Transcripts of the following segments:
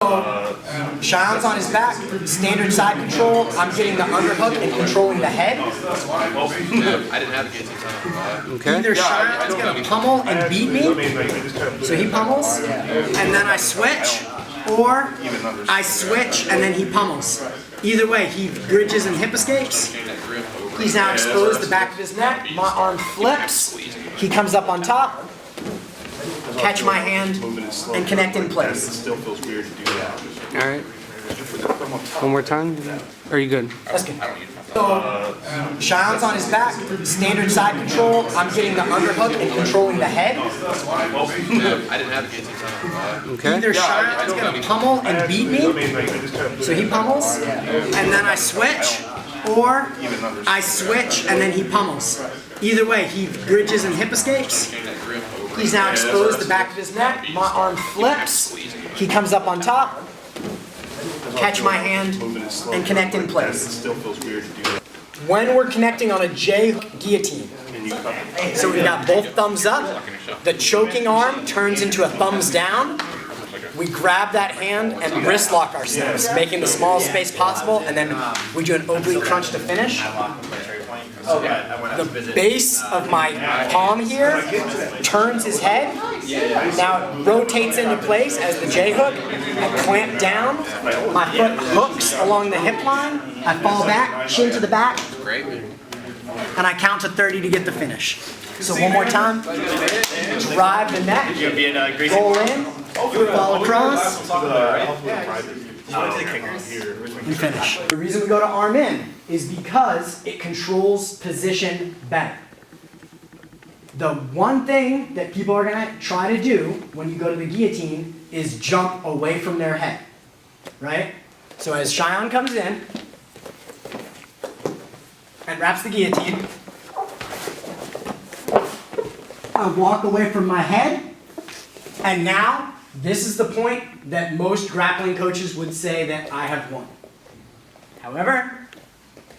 Cheyonne's on his back, standard side control. I'm getting the underhook and controlling the head. I didn't have a guillotine time. Okay. Either Cheyonne's gonna pummel and beat me, so he pummels, and then I switch, or I switch and then he pummels. Either way, he bridges and hip escapes. He's now exposed the back of his neck. My arm flips. He comes up on top. Catch my hand and connect in place. It still feels weird to do that. All right. One more time. Are you good? That's good. So, Cheyonne's on his back, standard side control. I'm getting the underhook and controlling the head. I didn't have a guillotine time. Okay. Either Cheyonne's gonna pummel and beat me, so he pummels, and then I switch, or I switch and then he pummels. Either way, he bridges and hip escapes. He's now exposed the back of his neck. My arm flips. He comes up on top. Catch my hand and connect in place. It still feels weird to do that. When we're connecting on a J guillotine, so we've got both thumbs up. The choking arm turns into a thumbs down. We grab that hand and wrist lock ourselves, making the smallest space possible, and then we do an oblique crunch to finish. The base of my palm here turns his head. Now it rotates into place as the J hook. I clamp down. My foot hooks along the hip line. I fall back, chin to the back, and I count to 30 to get the finish. So one more time. Drive the neck. Roll in. Fall across. And finish. The reason we go to arm in is because it controls position better. The one thing that people are going to try to do when you go to the guillotine is jump away from their head, right? So as Cheyonne comes in and wraps the guillotine, I walk away from my head, and now this is the point that most grappling coaches would say that I have won. However,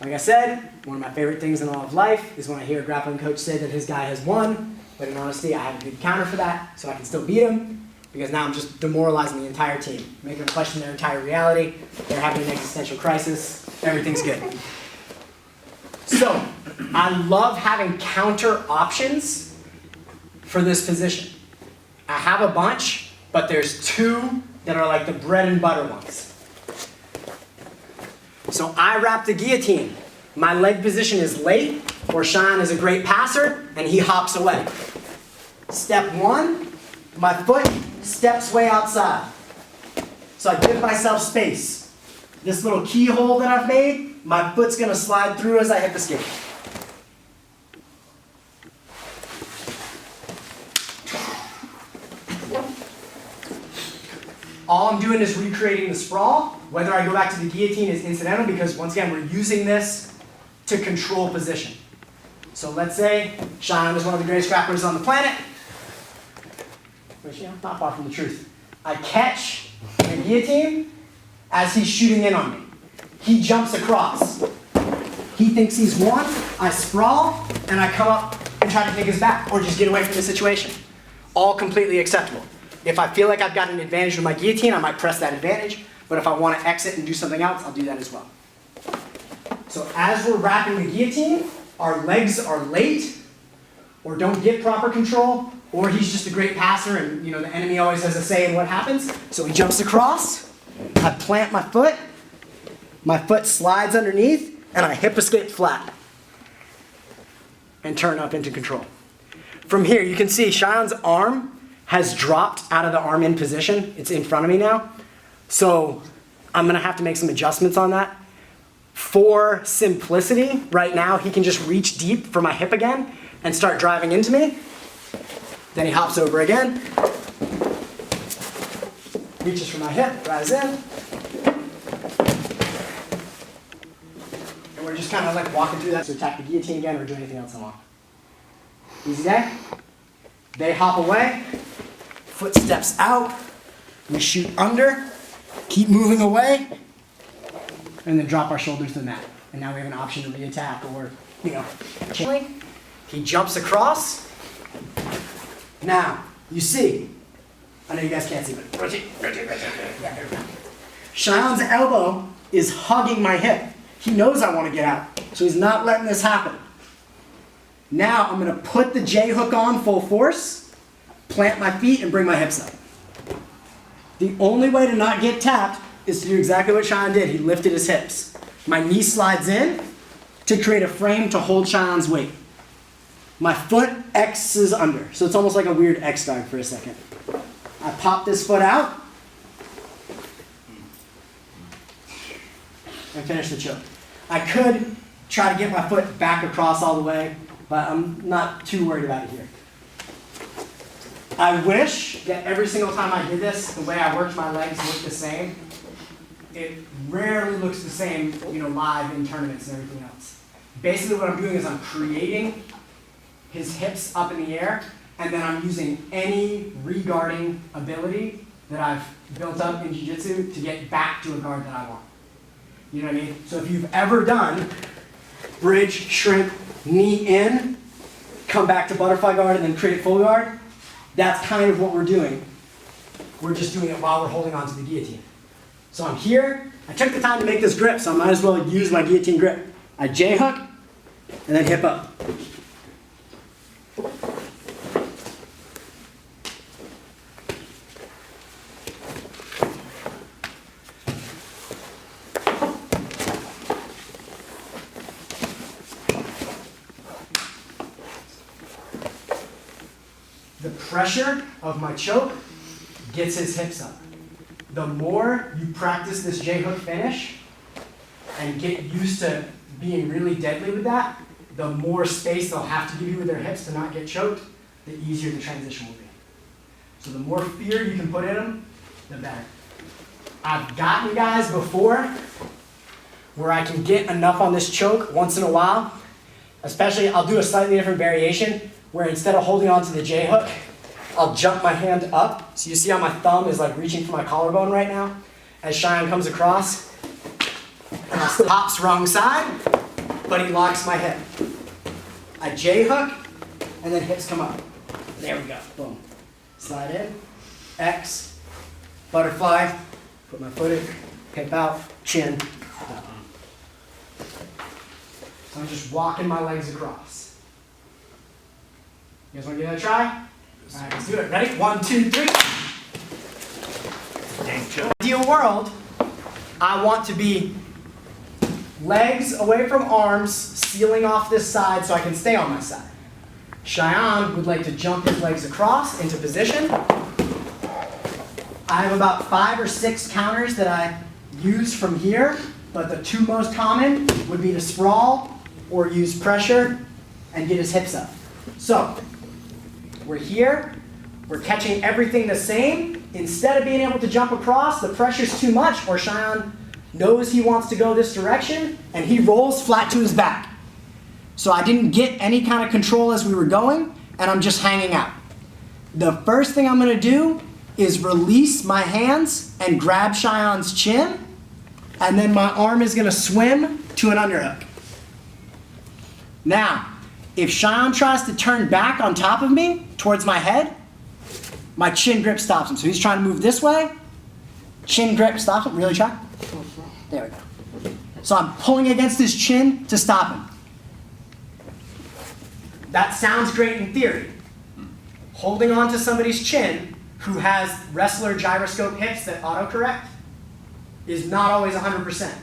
like I said, one of my favorite things in all of life is when I hear a grappling coach say that his guy has won, but in honesty, I have a good counter for that, so I can still beat him, because now I'm just demoralizing the entire team, making them question their entire reality. They're having an existential crisis. Everything's good. So, I love having counter options for this position. I have a bunch, but there's two that are like the bread and butter ones. So I wrap the guillotine. My leg position is late, or Cheyonne is a great passer, and he hops away. Step one, my foot steps way outside. So I give myself space. This little keyhole that I've made, my foot's gonna slide through as I hip escape. All I'm doing is recreating the sprawl. Whether I go back to the guillotine is incidental because, once again, we're using this to control position. So let's say Cheyonne is one of the greatest grapplers on the planet, which, not far from the truth. I catch the guillotine as he's shooting in on me. He jumps across. He thinks he's won. I sprawl, and I come up and try to take his back, or just get away from the situation. All completely acceptable. If I feel like I've got an advantage with my guillotine, I might press that advantage. But if I want to exit and do something else, I'll do that as well. So as we're wrapping the guillotine, our legs are late, or don't get proper control, or he's just a great passer and the enemy always has a say in what happens. So he jumps across, I plant my foot slides underneath, and I hip escape flat. And turn up into control. From here, you can see Cheyonne's arm has dropped out of the arm in position. It's in front of me now. So I'm gonna have to make some adjustments on that. For simplicity, right now, he can just reach deep for my hip again and start driving into me. Then he hops over again, reaches for my hip, drives in. And we're just kind of like walking through that to attack the guillotine again or do anything else I want. Easy day. They hop away, foot steps out, we shoot under, keep moving away, and then drop our shoulders to the mat. And now we have an option to re-attack or, chilling. He jumps across. Now, you see, I know you guys can't see, but rotate. Yeah, there we go. Cheyenne's elbow is hugging my hip. He knows I want to get out, so he's not letting this happen. Now I'm going to put the J hook on full force, plant my feet, and bring my hips up. The only way to not get tapped is to do exactly what Cheyenne did. He lifted his hips. My knee slides in to create a frame to hold Cheyenne's weight. My foot X's under, so it's almost like a weird X dog for a second. I pop this foot out and finish the choke. I could try to get my foot back across all the way, but I'm not too worried about it here. I wish that every single time I did this, the way I worked my legs looked the same. It rarely looks the same, live in tournaments and everything else. Basically what I'm doing is I'm creating his hips up in the air, and then I'm using any re-guarding ability that I've built up in jiu-jitsu to get back to a guard that I want. You know what I mean? So if you've ever done bridge, shrimp, knee in, come back to butterfly guard, and then create full guard, that's kind of what we're doing. We're just doing it while we're holding on to the guillotine. So I'm here, I took the time to make this grip, so I might as well use my guillotine grip. I J-hook, and then hip up. The pressure of my choke gets his hips up. The more you practice this J-hook finish and get used to being really deadly with that, the more space they'll have to give you with their hips to not get choked, the easier the transition will be. So the more fear you can put in them, the better. I've gotten guys before where I can get enough on this choke once in a while, especially I'll do a slightly different variation where instead of holding on to the J-hook, I'll jump my hand up. So you see how my thumb is like reaching for my collarbone right now? As Cheyenne comes across, pops wrong side, but he locks my hip. I J-hook, and then hips come up. There we go, boom. Slide in, X, butterfly, put my foot in, hip out, chin. So I'm just walking my legs across. You guys want to give that a try? All right, let's do it. Ready? 1, 2, 3. Ideal world, I want to be legs away from arms, sealing off this side so I can stay on my side. Cheyenne would like to jump his legs across into position. I have about 5 or 6 counters that I use from here, but the 2 most common would be to sprawl or use pressure and get his hips up. So, we're here, we're catching everything the same. Instead of being able to jump across, the pressure's too much, or Cheyenne knows he wants to go this direction, and he rolls flat to his back. So I didn't get any kind of control as we were going, and I'm just hanging out. The first thing I'm gonna do is release my hands and grab Cheyenne's chin, and then my arm is gonna swim to an underhook. Now, if Cheyenne tries to turn back on top of me, towards my head, my chin grip stops him. So he's trying to move this way, chin grip stops him. Really try? There we go. So I'm pulling against his chin to stop him. That sounds great in theory. Holding on to somebody's chin who has wrestler gyroscope hips that autocorrect is not always 100%.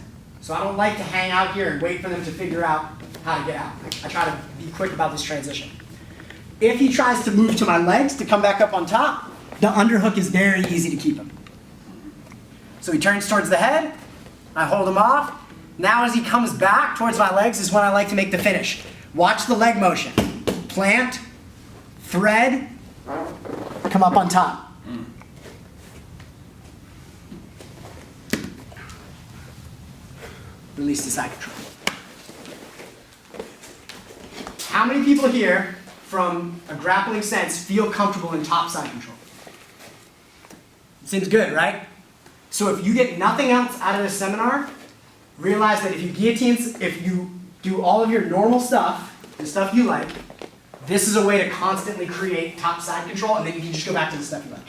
So I don't like to hang out here and wait for them to figure out how to get out. I try to be quick about this transition. If he tries to move to my legs to come back up on top, the underhook is very easy to keep him. So he turns towards the head, I hold him off. Now as he comes back towards my legs is when I like to make the finish. Watch the leg motion. Plant, thread, come up on top. Release the side control. How many people here, from a grappling sense, feel comfortable in top side control? Seems good, right? So if you get nothing else out of this seminar, realize that if you do all of your normal stuff, the stuff you like, this is a way to constantly create top side control, and then you can just go back to the stuff you like.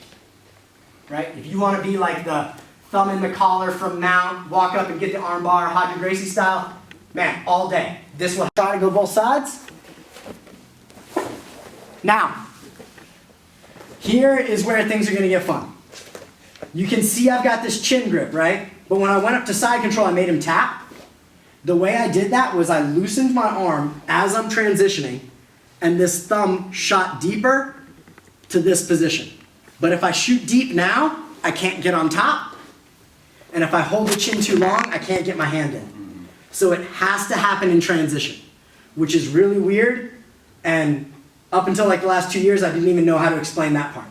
right? If you want to be like the thumb in the collar from mount, walk up and get the arm bar, Hodger Gracie style, man, all day. This will try to go both sides. Now, here is where things are going to get fun. You can see I've got this chin grip, right? But when I went up to side control, I made him tap. The way I did that was I loosened my arm as I'm transitioning, and this thumb shot deeper to this position. But if I shoot deep now, I can't get on top. And if I hold the chin too long, I can't get my hand in. So it has to happen in transition, which is really weird. And up until like the last 2 years, I didn't even know how to explain that part.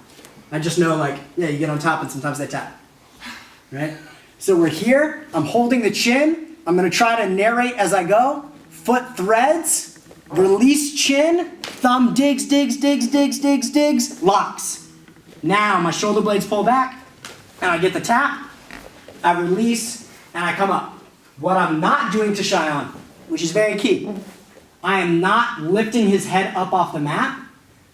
I just know like, yeah, you get on top and sometimes they tap, right? So we're here, I'm holding the chin. I'm gonna try to narrate as I go. Foot threads, release chin, thumb digs, digs, digs, digs, digs, digs, locks. Now my shoulder blades pull back and I get the tap, I release, and I come up. What I'm not doing to Cheyenne, which is very key, I am not lifting his head up off the mat.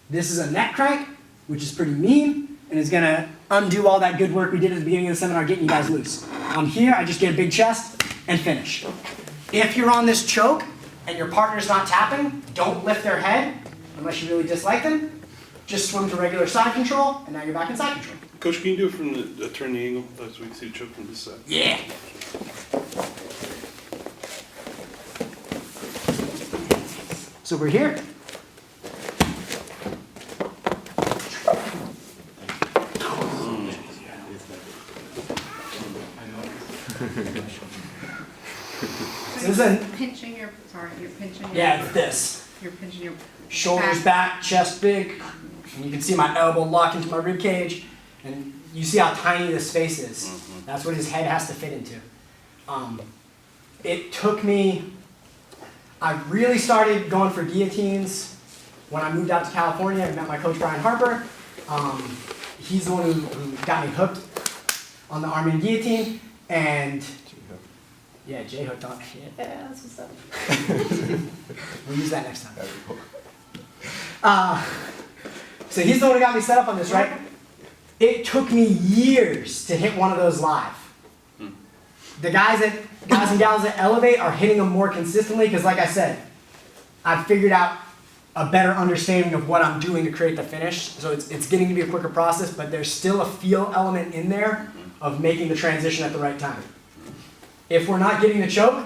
This is a neck crank, which is pretty mean, and is gonna undo all that good work we did at the beginning of the seminar, getting you guys loose. I'm here, I just get a big chest and finish. If you're on this choke and your partner's not tapping, don't lift their head unless you really dislike them. Just swim to regular side control, and now you're back in side control. Coach, can you do it from the turn the angle so we can see the choke from this side? Yeah. So we're here. So this is a, Pinching your, sorry, you're pinching your. yeah, it's this. You're pinching your. Shoulders back, chest big. And you can see my elbow lock into my rib cage. And you see how tiny this space is. That's what his head has to fit into. It took me, I really started going for guillotines when I moved out to California and met my coach Brian Harper. He's the one who got me hooked on the arm and guillotine. And yeah, Jay hooked on. Yeah, that's what's up. We'll use that next time. So he's the one who got me set up on this, right? It took me years to hit one of those live. The guys and gals that elevate are hitting them more consistently because, like I said, I've figured out a better understanding of what I'm doing to create the finish. So it's getting to be a quicker process, but there's still a feel element in there of making the transition at the right time. If we're not getting the choke,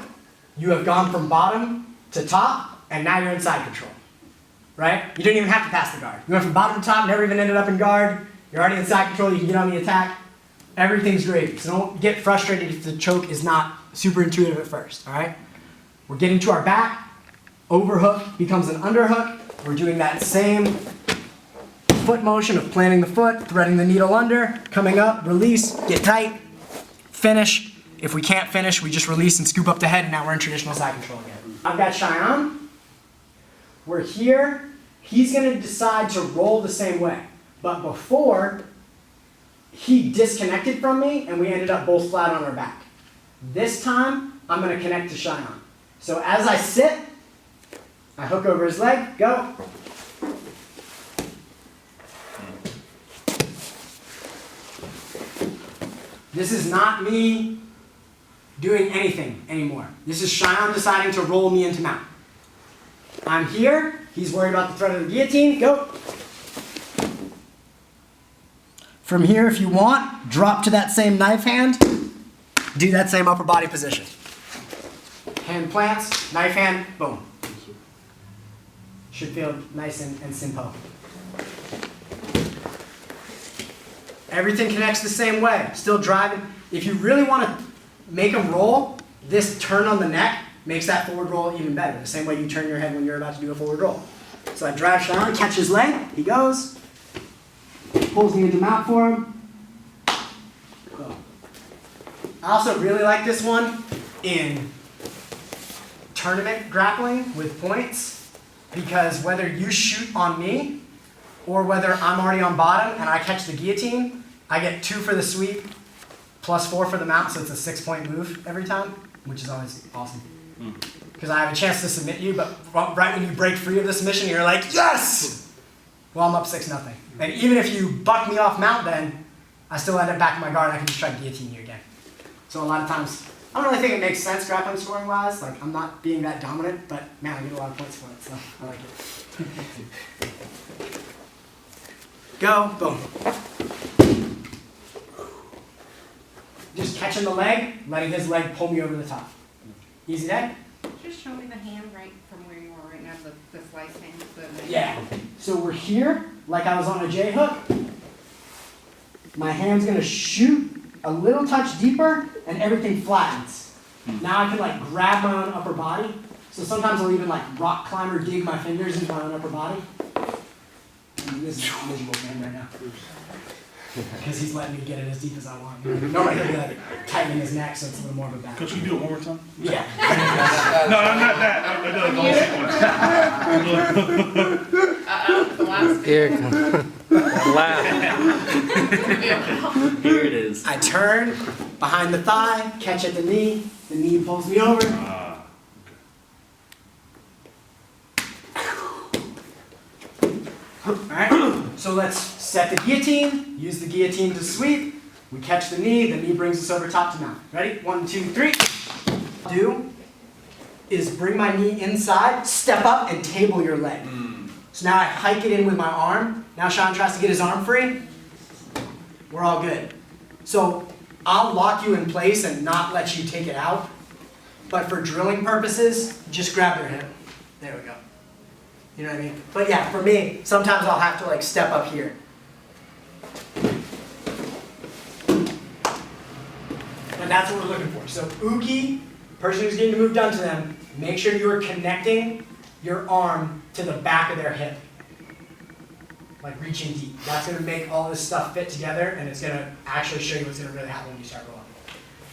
you have gone from bottom to top, and now you're in side control, right? You didn't even have to pass the guard. You went from bottom to top, never even ended up in guard. You're already in side control, you can get on the attack. Everything's great, so don't get frustrated if the choke is not super intuitive at first, all right? We're getting to our back, overhook becomes an underhook. We're doing that same foot motion of planting the foot, threading the needle under, coming up, release, get tight, finish. If we can't finish, we just release and scoop up the head, and now we're in traditional side control again. I've got Cheyenne. We're here. He's going to decide to roll the same way. But before, he disconnected from me, and we ended up both flat on our back. This time, I'm going to connect to Cheyenne. So as I sit, I hook over his leg, go. This is not me doing anything anymore. This is Cheyenne deciding to roll me into mount. I'm here, he's worried about the threat of the guillotine, go. From here, if you want, drop to that same knife hand, do that same upper body position. Hand plants, knife hand, boom. Should feel nice and simple. Everything connects the same way, still driving. If you really want to make them roll, this turn on the neck makes that forward roll even better. The same way you turn your head when you're about to do a forward roll. So I drive Cheyenne, catch his leg, he goes, pulls me into mount for him. Boom. I also really like this one in tournament grappling with points, because whether you shoot on me or whether I'm already on bottom and I catch the guillotine, I get 2 for the sweep, plus 4 for the mount, so it's a 6-point move every time, which is always awesome. Because I have a chance to submit you, but right when you break free of the submission, you're like, yes! Well, I'm up 6-0. And even if you buck me off mount then, I still end up back in my guard and I can just try to guillotine you again. So a lot of times, I don't really think it makes sense grappling scoring wise. Like, I'm not being that dominant, but man, I get a lot of points for it, so I like it. Go, boom. Just catching the leg, letting his leg pull me over the top. Easy day? Just show me the hand right from where you are right now, the slice hand. Yeah. So we're here, like I was on a J hook. My hand's gonna shoot a little touch deeper and everything flattens. Now I can like grab my own upper body. So sometimes I'll even like rock climber dig my fingers into my own upper body. And this is miserable for him right now. Because he's letting me get it as deep as I want. Normally he'll be like tightening his neck so it's a little more of a battle. Coach, can you do it one more time? Yeah. No, not that. The last Here it comes. Laugh. Here it is. I turn behind the thigh, catch at the knee pulls me over. Alright, so let's set the guillotine, use the guillotine to sweep. We catch the knee brings us over top to mount. Ready? 1, 2, 3. Do is bring my knee inside, step up, and table your leg. So now I hike it in with my arm. Now Sean tries to get his arm free. We're all good. So I'll lock you in place and not let you take it out. But for drilling purposes, just grab their hip. There we go. You know what I mean? But yeah, for me, sometimes I'll have to like step up here. And that's what we're looking for. So uki, person who's getting the move done to them, make sure you are connecting your arm to the back of their hip. Like reaching deep. That's going to make all this stuff fit together and it's going to actually show you what's going to really happen when you start rolling.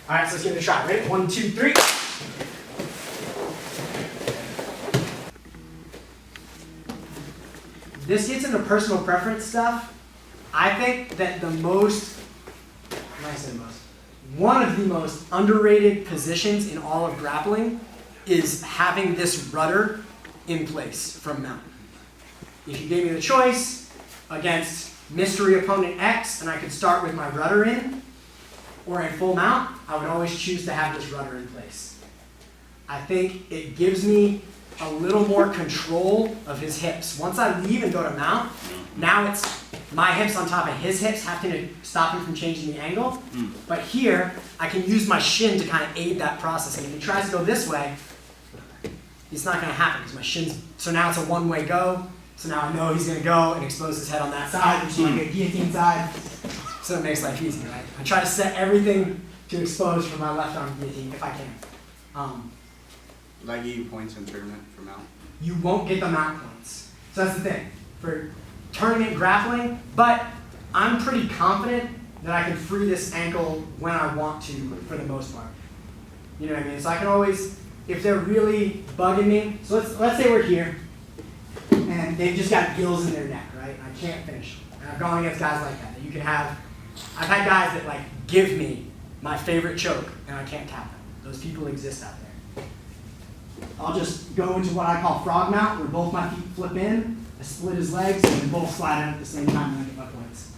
Alright, so let's give it a try. Ready? 1, 2, 3. This gets into personal preference stuff. I think that one of the most underrated positions in all of grappling is having this rudder in place from mount. If you gave me the choice against mystery opponent X and I could start with my rudder in or in full mount, I would always choose to have this rudder in place. I think it gives me a little more control of his hips. Once I leave and go to mount, now it's my hips on top of his hips, having to stop him from changing the angle. But here, I can use my shin to kind of aid that process. And if he tries to go this way, it's not going to happen because my shin's, so now it's a one-way go. So now I know he's going to go and expose his head on that side, which is like a guillotine side. So it makes life easy, right? I try to set everything to expose for my left arm guillotine if I can. Did I give you points in tournament for mount? You won't get the mount points. So that's the thing. For tournament grappling, but I'm pretty confident that I can free this ankle when I want to for the most part. You know what I mean? So I can always, if they're really bugging me, so let's say we're here, and they've just got gills in their neck, right? I can't finish. And I've gone against guys like that. You can have, I've had guys that like give me my favorite choke, and I can't tap them. Those people exist out there. I'll just go into what I call Frogmouth, where both my feet flip in, I split his legs, and they both slide in at the same time and I get my points.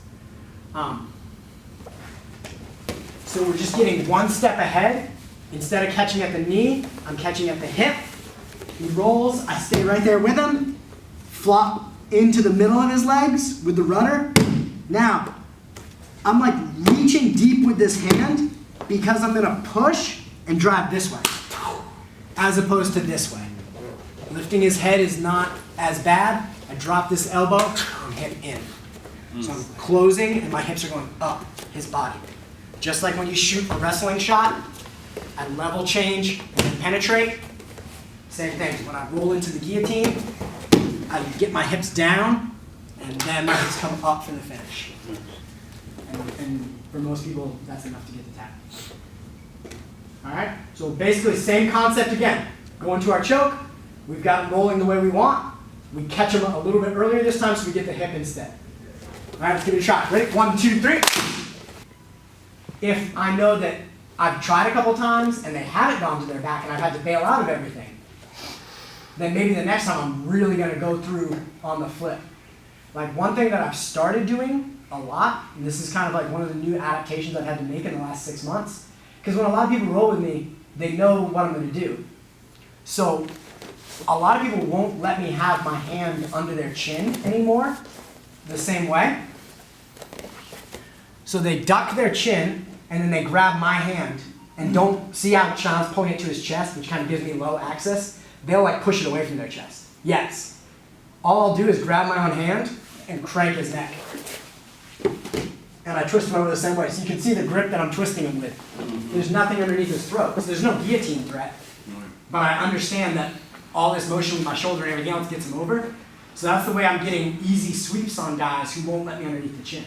So we're just getting one step ahead. Instead of catching at the knee, I'm catching at the hip. He rolls, I stay right there with him, flop into the middle of his legs with the rudder. Now, I'm like reaching deep with this hand because I'm gonna push and drive this way, as opposed to this way. Lifting his head is not as bad. I drop this elbow and hip in. So I'm closing and my hips are going up his body. Just like when you shoot a wrestling shot, I level change and penetrate. Same thing, when I roll into the guillotine, I get my hips down and then my hips come up for the finish. And for most people, that's enough to get the tap. All right, so basically same concept again. Go into our choke, we've got him rolling the way we want. We catch him a little bit earlier this time so we get the hip instead. All right, let's give it a shot. Ready? 1, 2, 3. If I know that I've tried a couple times and they haven't gone to their back and I've had to bail out of everything, then maybe the next time I'm really gonna go through on the flip. Like one thing that I've started doing a lot, and this is kind of like one of the new adaptations I've had to make in the last 6 months. Because when a lot of people roll with me, they know what I'm going to do. So a lot of people won't let me have my hand under their chin anymore the same way. So they duck their chin, and then they grab my hand, and don't see how Sean's pulling it to his chest, which kind of gives me low access. They'll like push it away from their chest. Yes. All I'll do is grab my own hand and crank his neck. And I twist him over the same way. So you can see the grip that I'm twisting him with. There's nothing underneath his throat. So there's no guillotine threat. But I understand that all this motion with my shoulder and everything else gets him over. So that's the way I'm getting easy sweeps on guys who won't let me underneath the chin.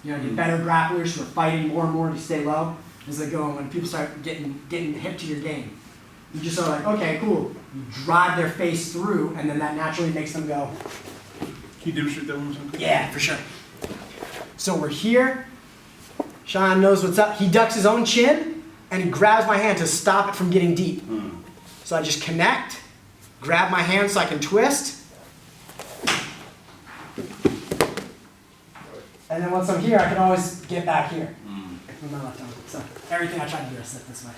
You know, get better grapplers who are fighting more and more to stay low as they go. And when people start getting hip to your game, you just are like, okay, cool. You drive their face through, and then that naturally makes them go. Can you demonstrate that one more time? Yeah, for sure. So we're here. Sean knows what's up. He ducks his own chin, and he grabs my hand to stop it from getting deep. So I just connect, grab my hand so I can twist. And then once I'm here, I can always get back here with my left arm. So everything I try to do, I sit this way.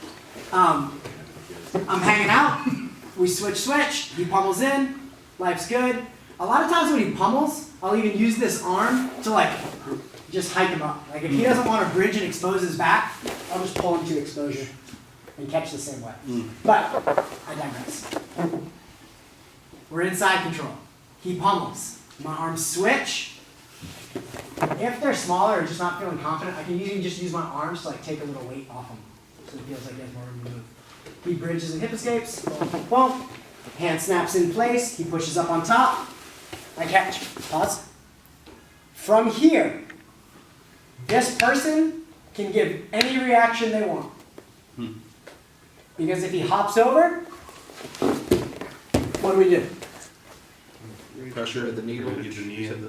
I'm hanging out. We switch. He pummels in. Life's good. A lot of times when he pummels, I'll even use this arm to like just hike him up. Like if he doesn't want to bridge and expose his back, I'll just pull him to exposure and catch the same way. But I digress. We're inside control. He pummels. My arms switch. If they're smaller or just not feeling confident, I can usually just use my arms to like take a little weight off them. So it feels like he has more room to move. He bridges and hip escapes. Boom, boom, boom. Hand snaps in place. He pushes up on top. I catch. Pause. From here, this person can give any reaction they want. Because if he hops over, what do? Pressure The needle. Get the knee in.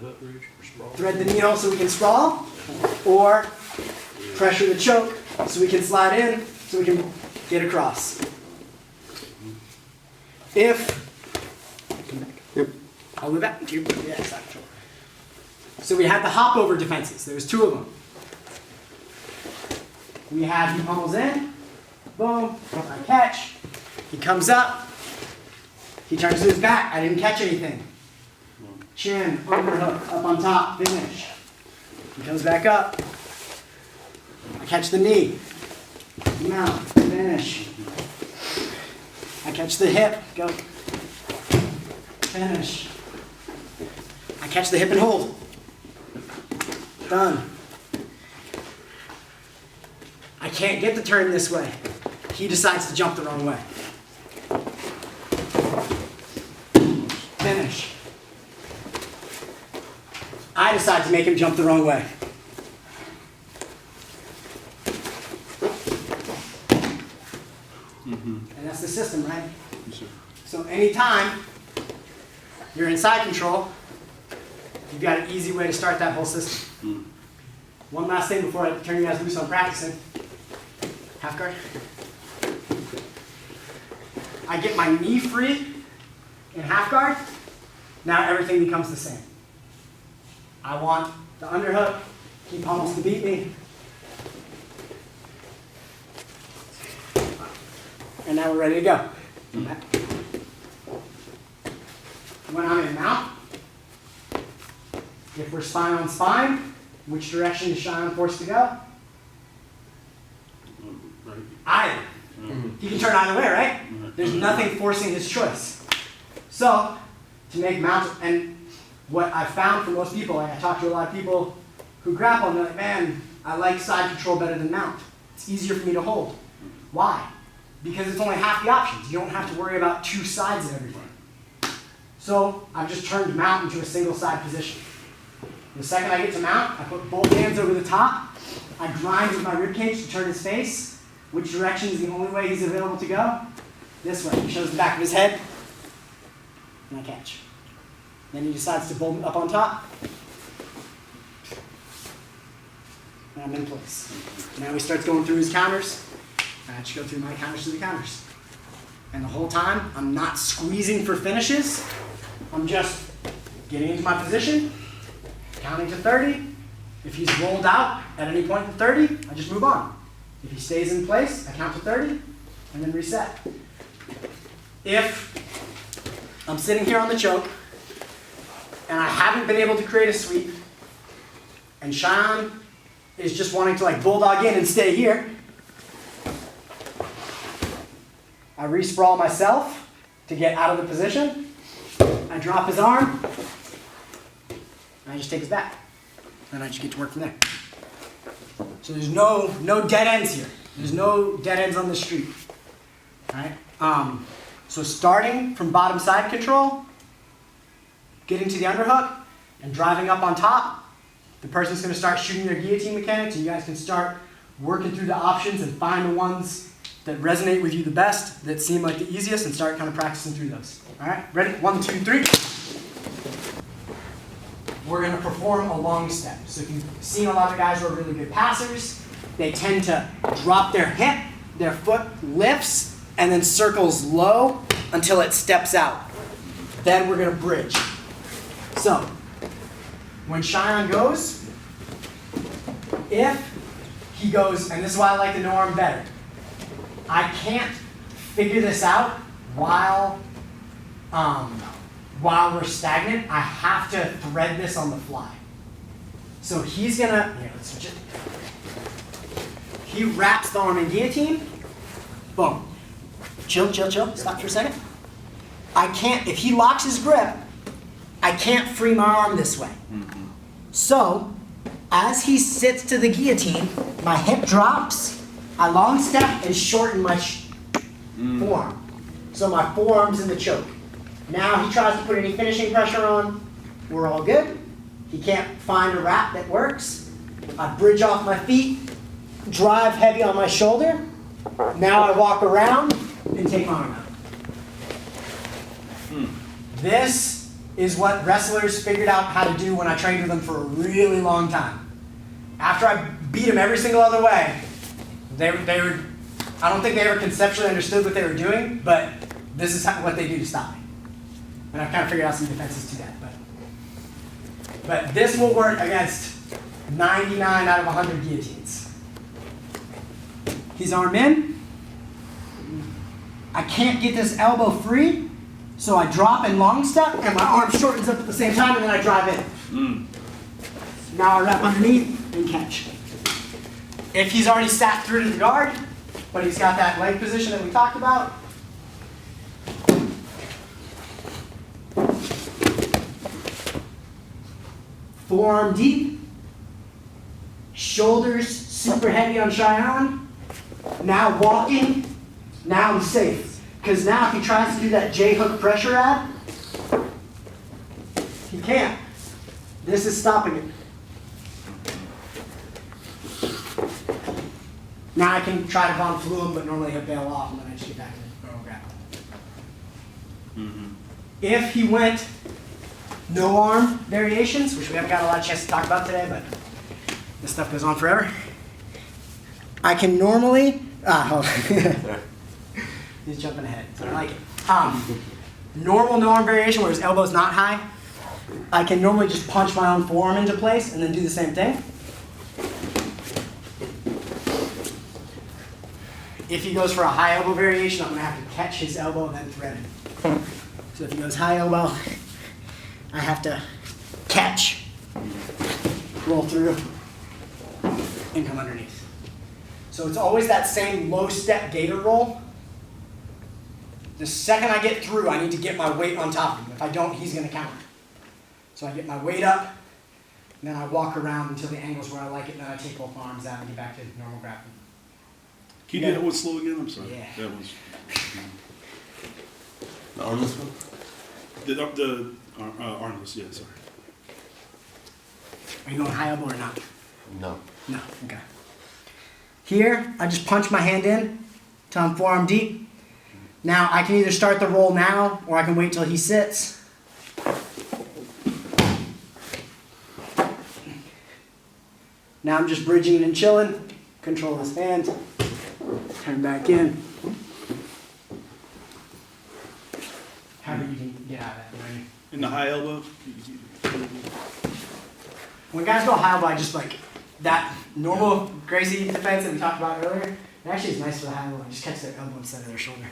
Thread the needle so we can sprawl, or pressure the choke so we can slide in, so we can get across. I'll move back. Yeah, exactly. So we had the hop over defenses. There's 2 of them. We had he pummels in, boom, I catch. He comes up, he turns to his back. I didn't catch anything. Chin, underhook, up on top, finish. He comes back up. I catch the knee. Mount, finish. I catch the hip, go. Finish. I catch the hip and hold. Done. I can't get the turn this way. He decides to jump the wrong way. Finish. I decide to make him jump the wrong way. And that's the system, right? Yes, sir. So anytime you're inside control, you've got an easy way to start that whole system. One last thing before I turn you guys loose on practicing. Half guard. I get my knee free in half guard. Now everything becomes the same. I want the underhook. He pummels to beat me. And now we're ready to go. When I'm in mount, if we're spine on spine, which direction is Sean forced to go? Either. He can turn either way, right? There's nothing forcing his choice. So, to make mount, and what I found for most people, like I talked to a lot of people who grapple, and they're like, man, I like side control better than mount. It's easier for me to hold. Why? Because it's only half the options. You don't have to worry about 2 sides of everything. So I've just turned mount into a single side position. The second I get to mount, I put both hands over the top. I grind with my ribcage to turn his face. Which direction is the only way he's available to go? This way. He shows the back of his head, and I catch. Then he decides to bolt up on top, and I'm in place. Now he starts going through his counters, and I just go through my counters to the counters. And the whole time, I'm not squeezing for finishes. I'm just getting into my position, counting to 30, If he's rolled out at any point in 30, I just move on. If he stays in place, I count to 30 and then reset. If I'm sitting here on the choke and I haven't been able to create a sweep and Cheyenne is just wanting to like bulldog in and stay here, I re-sprawl myself to get out of the position. I drop his arm and I just take his back. Then I just get to work from there. So there's no dead ends here. There's no dead ends on the street. All right? So starting from bottom side control, getting to the underhook, and driving up on top, the person's going to start shooting their guillotine mechanics, and you guys can start working through the options and find the ones that resonate with you the best, that seem like the easiest, and start kind of practicing through those. All right? Ready? 1, 2, 3. We're going to perform a long step. So if you've seen a lot of guys who are really good passers, they tend to drop their hip, their foot lifts, and then circles low until it steps out. Then we're going to bridge. So when Cheyenne goes, if he goes, and this is why I like the no arm better, I can't figure this out while we're stagnant. I have to thread this on the fly. So he's gonna, let's switch it. He wraps the arm in guillotine. Boom. Chill, chill, chill. Stop for a second. I can't, if he locks his grip, I can't free my arm this way. So, as he sits to the guillotine, my hip drops, I long step and shorten my forearm. So my forearm's in the choke. Now he tries to put any finishing pressure on, we're all good. He can't find a wrap that works. I bridge off my feet, drive heavy on my shoulder. Now I walk around and take my arm out. This is what wrestlers figured out how to do when I trained with them for a really long time. After I beat them every single other way, they were, I don't think they ever conceptually understood what they were doing, but this is what they do to stop me. And I've kind of figured out some defenses to that. But this will work against 99 out of 100 guillotines. He's arm in. I can't get this elbow free, so I drop in long step, and my arm shortens up at the same time, and then I drive in. Now I wrap underneath and catch. If he's already sat through to the guard, but he's got that leg position that we talked about, forearm deep, shoulders super heavy on Cheyenne. Now walking, now I'm safe. Because now if he tries to do that J-hook pressure ad, he can't. This is stopping it. Now I can try to von flu him, but normally he'll bail off and then I just get back to the normal grapple. If he went no arm variations, which we haven't got a lot of chance to talk about today, but this stuff goes on forever. I can normally, he's jumping ahead, so I like it. Normal no arm variation where his elbow's not high, I can normally just punch my own forearm into place and then do the same thing. If he goes for a high elbow variation, I'm gonna have to catch his elbow and then thread it. So if he goes high elbow, I have to catch, roll through, and come underneath. So it's always that same low step gator roll. The second I get through, I need to get my weight on top of him. If I don't, he's going to counter. So I get my weight up, and then I walk around until the angle's where I like it, and then I take both my arms out and get back to normal grappling. Can you do that one slow again? I'm sorry. Yeah. That was The armless one? the armless. Yeah, sorry. Are you going high elbow or not? No. No, okay. Here, I just punch my hand in till I'm forearm deep. Now, I can either start the roll now, or I can wait till he sits. Now I'm just bridging and chilling. Control his hand. Turn back in. However you can get out of that, right? In the high elbow. when guys go high elbow, I just like that normal Gracie defense that we talked about earlier. It actually is nice for the high elbow. I just catch their elbow instead of their shoulder.